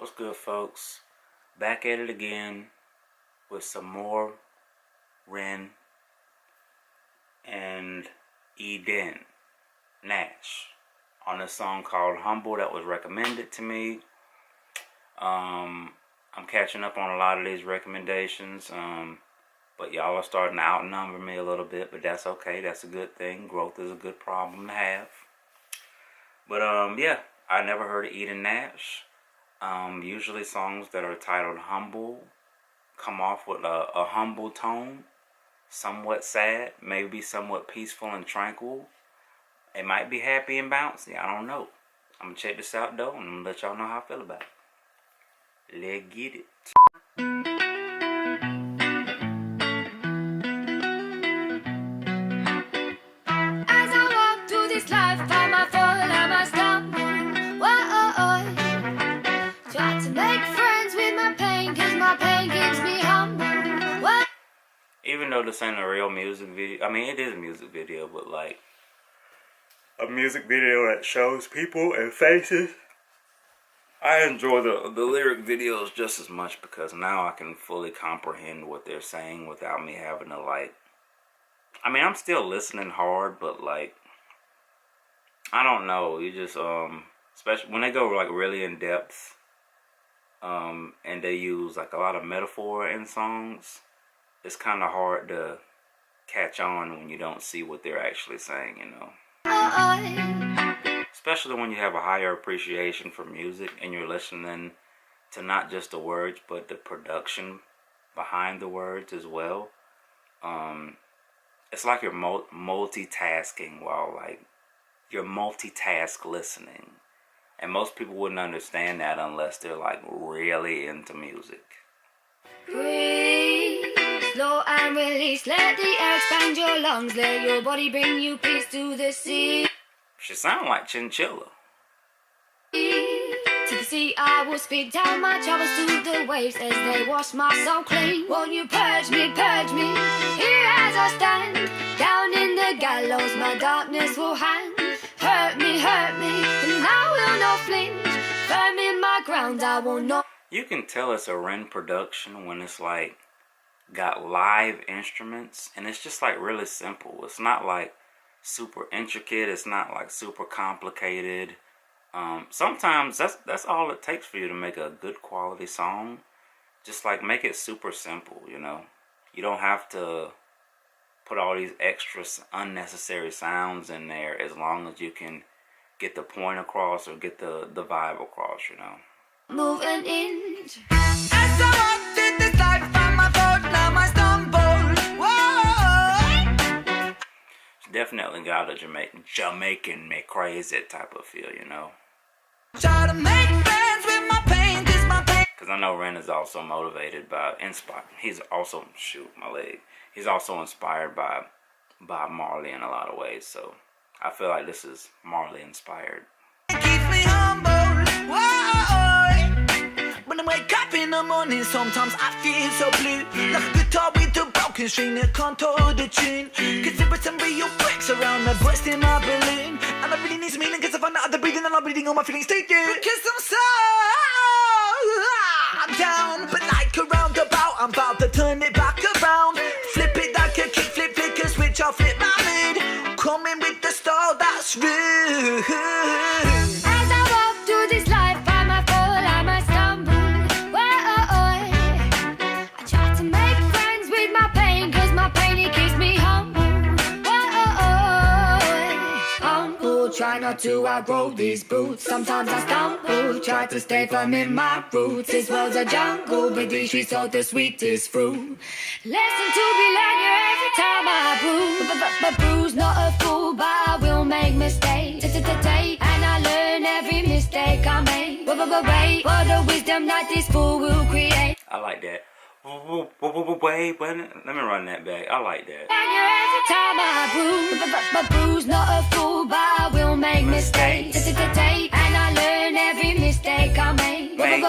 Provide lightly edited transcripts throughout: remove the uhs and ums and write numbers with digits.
What's good, folks? Back at it again with some more Ren and Eden Nash on a song called Humble that was recommended to me. I'm catching up on a lot of these recommendations, but y'all are starting to outnumber me a little bit, but that's okay. That's a good thing. Growth is a good problem to have. But yeah, I never heard of Eden Nash. Usually songs that are titled Humble come off with a humble tone, somewhat sad, maybe somewhat peaceful and tranquil. It might be happy and bouncy, I don't know. I'm gonna check this out though, and I'm gonna let y'all know how I feel about it. Let's get it. As I walk through this life, I might fall, I might stumble. Whoa, try to make friends with my pain, cause my pain keeps me humble. Whoa. Even though this ain't a real music video, I mean it is a music video, but like a music video that shows people and faces, I enjoy the lyric videos just as much because now I can fully comprehend what they're saying without me having to like, I mean I'm still listening hard, but like I don't know, you just especially when they go like really in depth, and they use like a lot of metaphor in songs, it's kind of hard to catch on when you don't see what they're actually saying, you know. Especially when you have a higher appreciation for music and you're listening to not just the words but the production behind the words as well. It's like you're multitasking while like you're multitask listening, and most people wouldn't understand that unless they're like really into music. Breathe, slow and release. Let the air expand your lungs. Let your body bring you peace to the sea. She sound like Chinchilla. To the sea I will speak, down my troubles to the waves as they wash my soul clean. Won't you purge me, here as I stand. Down in the gallows my darkness will hang. Hurt me, and I will not flinch. Firm in my ground, I will not. You can tell it's a Ren production when it's like got live instruments and it's just like really simple. It's not like super intricate, it's not like super complicated. Sometimes that's all it takes for you to make a good quality song. Just like make it super simple, you know. You don't have to put all these extra unnecessary sounds in there as long as you can get the point across or get the vibe across, you know. Move an inch. As I walked in this life, found my fault, now I stumble. Whoa. It's definitely got a Jamaican me crazy type of feel, you know. Try to make friends with my pain, cause my pain. Because I know Ren is also motivated by, he's also, he's also inspired by Marley in a lot of ways. So I feel like this is Marley inspired. Keeps me humble. Whoa. When I wake up in the morning, sometimes I feel so blue. Like a guitar with a broken string that can't hold the tune. Cause there were some real bricks around me, bursting my balloon. And I really need some healing cause I find out the breathing and I'm breathing all my feelings to you. Because I'm down, but like a roundabout, I'm about to turn it back around. Flip it like a kick, flip a switch, I'll flip my mood. Coming with the style that's rude. As I walk through this life, I might fall, I might stumble. Whoa, I try to make friends with my pain, cause my pain, it keeps me humble. Whoa, humble, try not to outgrow these boots. Sometimes I stumble, try to stay firm in my roots. This world's a jungle, but these streets hold the sweetest fruit. Lesson to be learned here every time I bruise. Bruise, not a fool, but I will make mistakes. And I learn every mistake I make. Wait for the wisdom that this fool will create. I like that. Wait, let me run that back. I like that. And every time I bruise, not a fool, but I will make mistakes. And I learn every mistake I make. Wait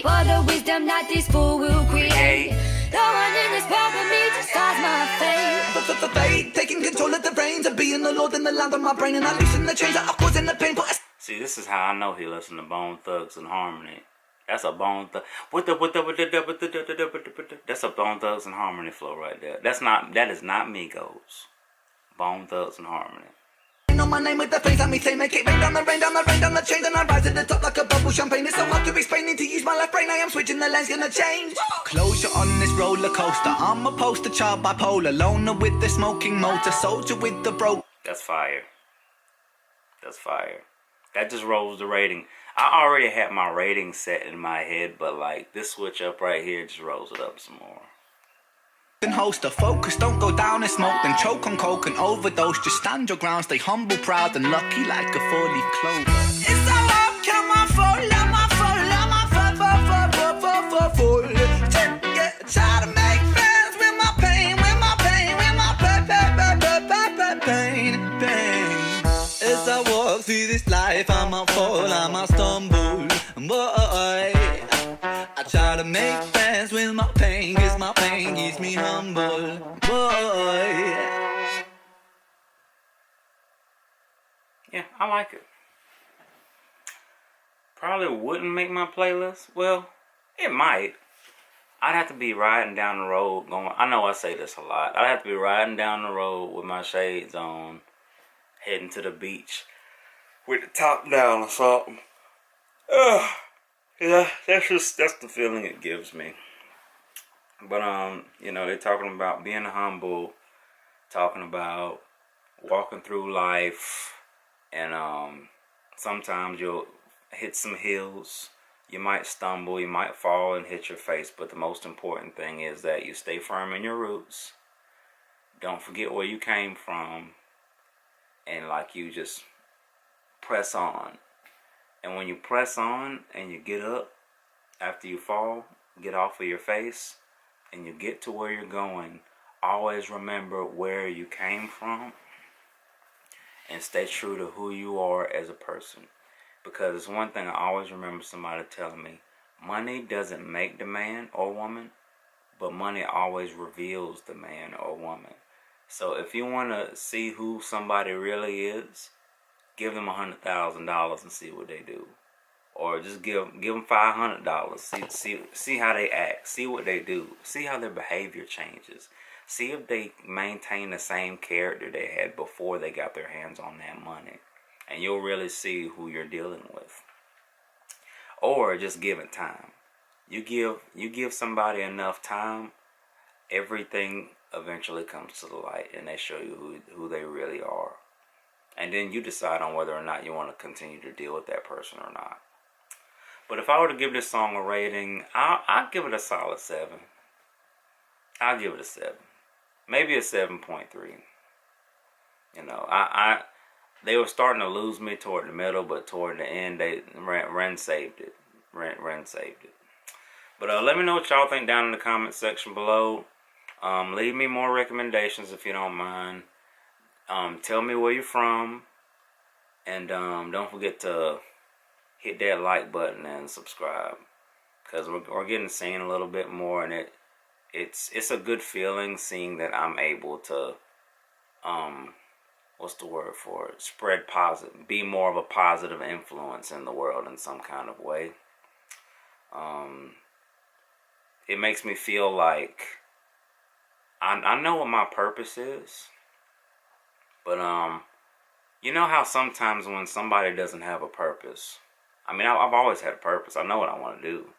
for the wisdom that this fool will create. No one in this world but me decides my fate. Taking control of the reins and being the Lord in the land of my brain. And I loosen the chains that are causing the pain. See, this is how I know he listened to Bone Thugs and Harmony. That's a Bone Thugs. That's a Bone Thugs and Harmony flow right there. That is not Migos. Bone Thugs and Harmony. Know my name with the face on me say make it rain down the rain down the rain down the chain, and I rise to the top like a bubble champagne. It's so hard to explain, need to use my left brain. I am switching, the lens gonna change. Closure on this roller coaster. I'm a poster child bipolar, loner with the smoking motor, soldier with the broke. That's fire. That's fire. That just rolls the rating. I already had my rating set in my head, but like this switch up right here just rolls it up some more. Host a focus, don't go down in smoke, then choke on coke and overdose. Just stand your ground, stay humble, proud and lucky like a 4-leaf clover. It's so up, come on, fall, yeah, try to make friends with my pain, pain. As I walk through this life, I might fall, I might stumble, boy. I try to make friends with my pain, cause my pain keeps me humble, boy. Yeah, I like it. Probably wouldn't make my playlist. Well, it might. I'd have to be riding down the road going... I know I say this a lot. I'd have to be riding down the road with my shades on, heading to the beach with the top down or something. Yeah, that's the feeling it gives me. But they're talking about being humble, talking about walking through life, and sometimes you'll hit some hills. You might stumble, you might fall and hit your face, but the most important thing is that you stay firm in your roots. Don't forget where you came from, and like you just press on. And when you press on and you get up after you fall, get off of your face, and you get to where you're going, always remember where you came from and stay true to who you are as a person. Because it's one thing I always remember somebody telling me, money doesn't make the man or woman, but money always reveals the man or woman. So if you want to see who somebody really is, give them $100,000 and see what they do, or just give them $500. See how they act. See what they do. See how their behavior changes. See if they maintain the same character they had before they got their hands on that money, and you'll really see who you're dealing with. Or just give it time. You give somebody enough time, everything eventually comes to the light, and they show you who they really are. And then you decide on whether or not you want to continue to deal with that person or not. But if I were to give this song a rating, I'd give it a solid 7. I'll give it a 7. Maybe a 7.3. They were starting to lose me toward the middle, but toward the end, Ren saved it. Ren saved it. But let me know what y'all think down in the comment section below. Leave me more recommendations if you don't mind. Tell me where you're from, and don't forget to hit that like button and subscribe, because we're getting seen a little bit more, and it's a good feeling seeing that I'm able to what's the word for it? Spread positive, be more of a positive influence in the world in some kind of way. It makes me feel like I know what my purpose is. But you know how sometimes when somebody doesn't have a purpose, I mean, I've always had a purpose. I know what I want to do.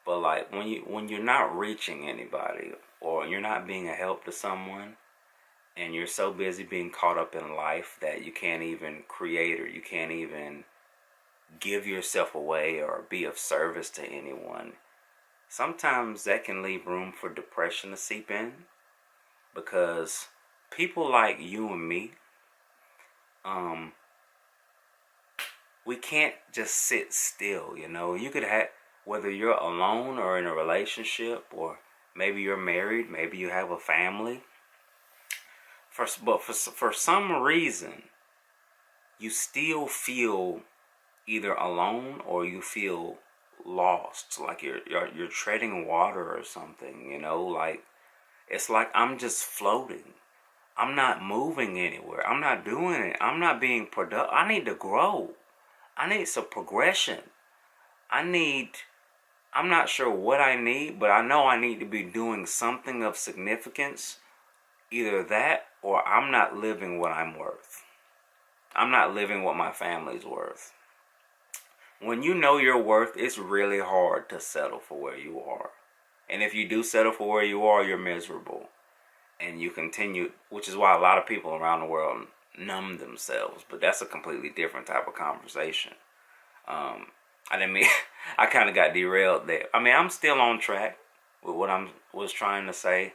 But like when you're not reaching anybody, or you're not being a help to someone, and you're so busy being caught up in life that you can't even create, or you can't even give yourself away or be of service to anyone, sometimes that can leave room for depression to seep in, because people like you and me, we can't just sit still, You could have, whether you're alone or in a relationship, or maybe you're married, maybe you have a family. But for some reason, you still feel either alone or you feel lost, like you're treading water or something, Like, it's like I'm just floating. I'm not moving anywhere. I'm not doing it. I'm not being productive. I need to grow. I need some progression. I need I'm not sure what I need, but I know I need to be doing something of significance. Either that or I'm not living what I'm worth. I'm not living what my family's worth. When you know your worth, it's really hard to settle for where you are. And if you do settle for where you are, you're miserable. And you continue, which is why a lot of people around the world numb themselves. But that's a completely different type of conversation. I didn't mean, I kind of got derailed there. I mean, I'm still on track with what I was trying to say.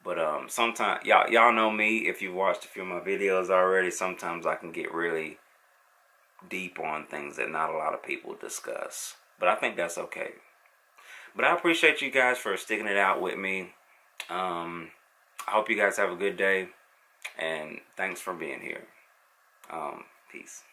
But sometimes, y'all know me, if you've watched a few of my videos already, sometimes I can get really deep on things that not a lot of people discuss. But I think that's okay. But I appreciate you guys for sticking it out with me. I hope you guys have a good day. And thanks for being here. Peace.